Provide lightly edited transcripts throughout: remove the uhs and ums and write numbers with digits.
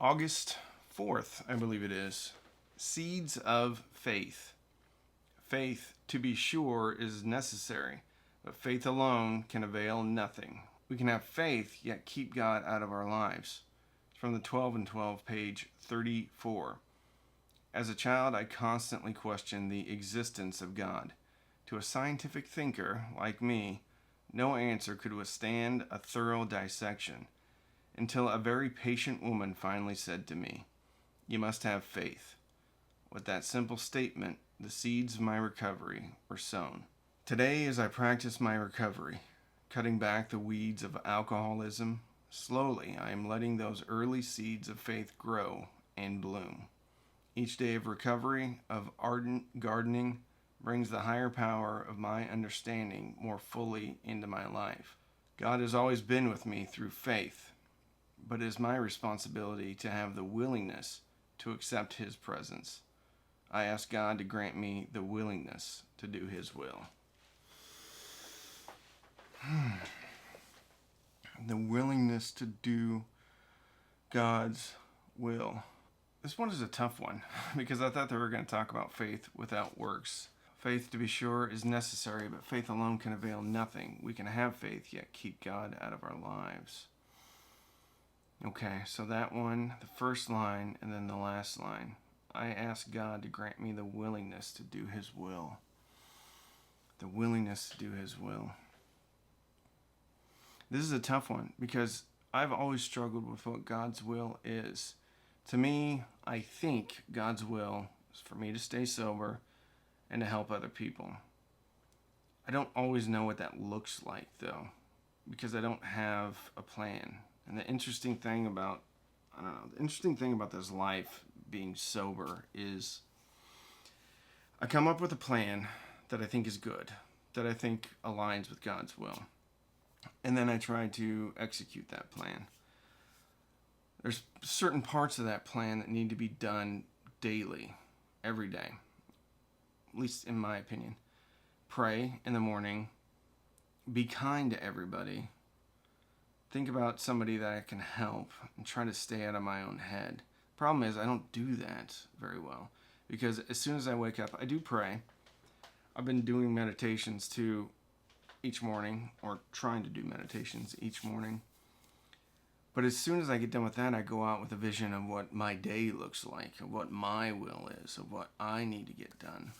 August 4th, I believe it is. Seeds of faith. Faith, to be sure, is necessary, but faith alone can avail nothing. We can have faith, yet keep God out of our lives. It's from the 12 and 12, page 34. As a child, I constantly questioned the existence of God. To a scientific thinker like me, no answer could withstand a thorough dissection, until a very patient woman finally said to me, "You must have faith." With that simple statement, the seeds of my recovery were sown. Today, as I practice my recovery, cutting back the weeds of alcoholism, slowly I am letting those early seeds of faith grow and bloom. Each day of recovery, of ardent gardening, brings the higher power of my understanding more fully into my life. God has always been with me through faith, but it is my responsibility to have the willingness to accept His presence. I ask God to grant me the willingness to do His will. The willingness to do God's will. This one is a tough one because I thought they were going to talk about faith without works. Faith, to be sure, is necessary, but faith alone can avail nothing. We can have faith, yet keep God out of our lives. Okay, so that one, the first line, and then the last line. I ask God to grant me the willingness to do His will. The willingness to do His will. This is a tough one because I've always struggled with what God's will is. To me, I think God's will is for me to stay sober and to help other people. I don't always know what that looks like, though, because I don't have a plan. And the interesting thing about this life being sober is I come up with a plan that I think is good, that I think aligns with God's will. And then I try to execute that plan. There's certain parts of that plan that need to be done daily, every day, at least in my opinion. Pray in the morning, be kind to everybody, think about somebody that I can help, and try to stay out of my own head. Problem is, I don't do that very well because as soon as I wake up, I do pray. I've been doing meditations too each morning, or trying to do meditations each morning. But as soon as I get done with that, I go out with a vision of what my day looks like, of what my will is, of what I need to get done.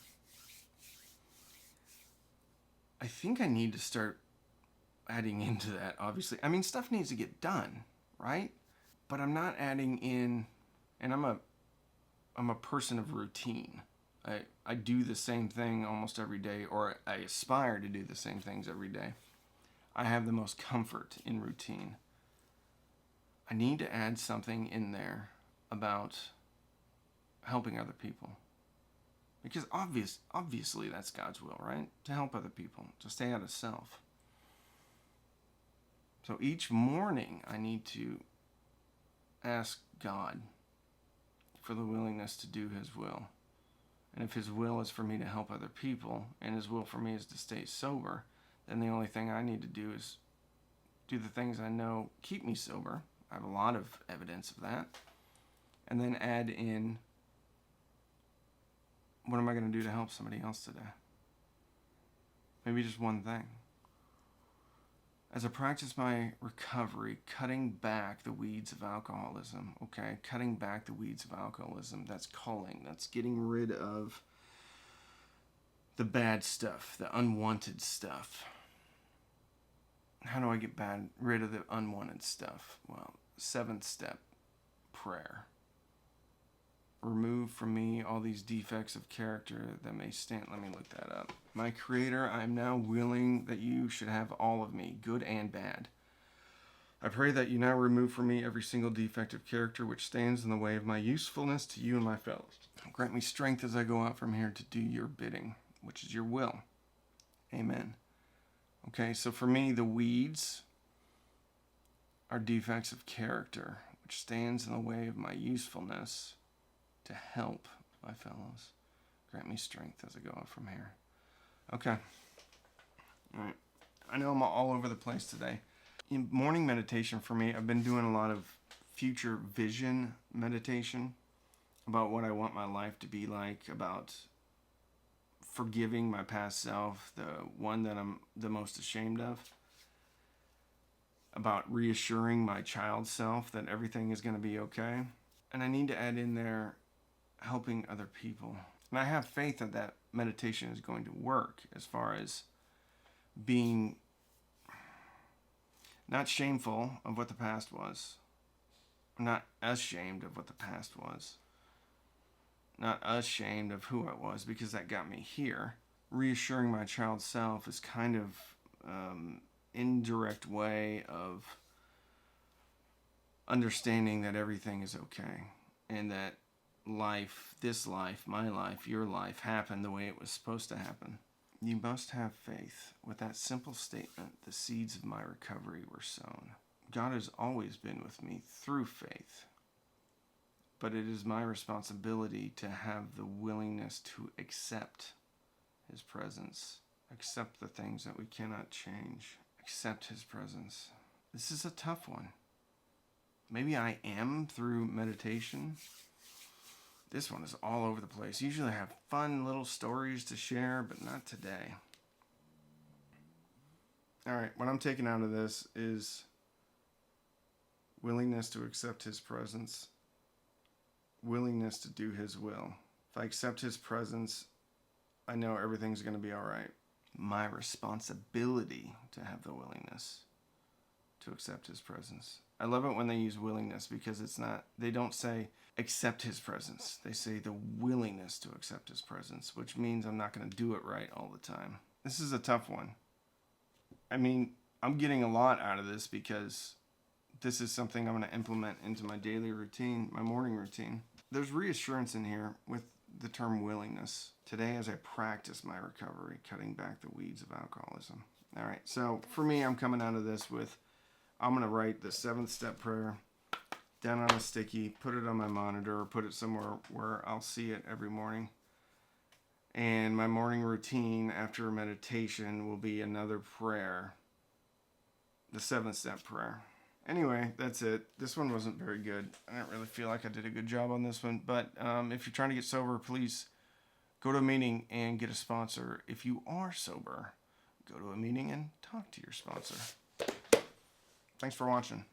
I think I need to start adding into that, obviously. I mean, stuff needs to get done, right? But I'm not adding in, and I'm a person of routine. I do the same thing almost every day, or I aspire to do the same things every day. I have the most comfort in routine. I need to add something in there about helping other people. Because obviously that's God's will, right? To help other people, to stay out of self. So each morning I need to ask God for the willingness to do His will. And if His will is for me to help other people, and His will for me is to stay sober, then the only thing I need to do is do the things I know keep me sober. I have a lot of evidence of that. And then add in, what am I going to do to help somebody else today? Maybe just one thing. As I practice my recovery, cutting back the weeds of alcoholism, okay? Cutting back the weeds of alcoholism, that's culling. That's getting rid of the bad stuff, the unwanted stuff. How do I get rid of the unwanted stuff? Well, 7th step, prayer. Remove from me all these defects of character that may stand. Let me look that up. My Creator, I am now willing that you should have all of me, good and bad. I pray that you now remove from me every single defect of character which stands in the way of my usefulness to you and my fellows. Grant me strength as I go out from here to do your bidding, which is your will. Amen. Okay, so for me, the weeds are defects of character, which stands in the way of my usefulness to help my fellows. Grant me strength as I go out from here. Okay. All right. I know I'm all over the place today. In morning meditation for me, I've been doing a lot of future vision meditation about what I want my life to be like, about forgiving my past self, the one that I'm the most ashamed of, about reassuring my child self that everything is going to be okay. And I need to add in there helping other people. And I have faith that that meditation is going to work as far as being not shameful of what the past was, not ashamed of what the past was, not ashamed of who I was, because that got me here. Reassuring my child self is kind of indirect way of understanding that everything is okay and that life, this life, my life, your life, happened the way it was supposed to happen. You must have faith. With that simple statement, the seeds of my recovery were sown. God has always been with me through faith, but it is my responsibility to have the willingness to accept His presence, accept the things that we cannot change, accept His presence. This is a tough one. Maybe I am through meditation. This one is all over the place. Usually I have fun little stories to share, but not today. All right, what I'm taking out of this is willingness to accept His presence, willingness to do His will. If I accept His presence, I know everything's going to be all right. My responsibility to have the willingness to accept His presence. I love it when they use willingness, because it's not, they don't say accept His presence. They say the willingness to accept His presence, which means I'm not going to do it right all the time. This is a tough one. I mean, I'm getting a lot out of this because this is something I'm going to implement into my daily routine, my morning routine. There's reassurance in here with the term willingness. Today, as I practice my recovery, cutting back the weeds of alcoholism. All right, so for me, I'm coming out of this with, I'm going to write the 7th step prayer down on a sticky, put it on my monitor, or put it somewhere where I'll see it every morning. And my morning routine after meditation will be another prayer, the 7th step prayer. Anyway, that's it. This one wasn't very good. I didn't really feel like I did a good job on this one. But if you're trying to get sober, please go to a meeting and get a sponsor. If you are sober, go to a meeting and talk to your sponsor. Thanks for watching.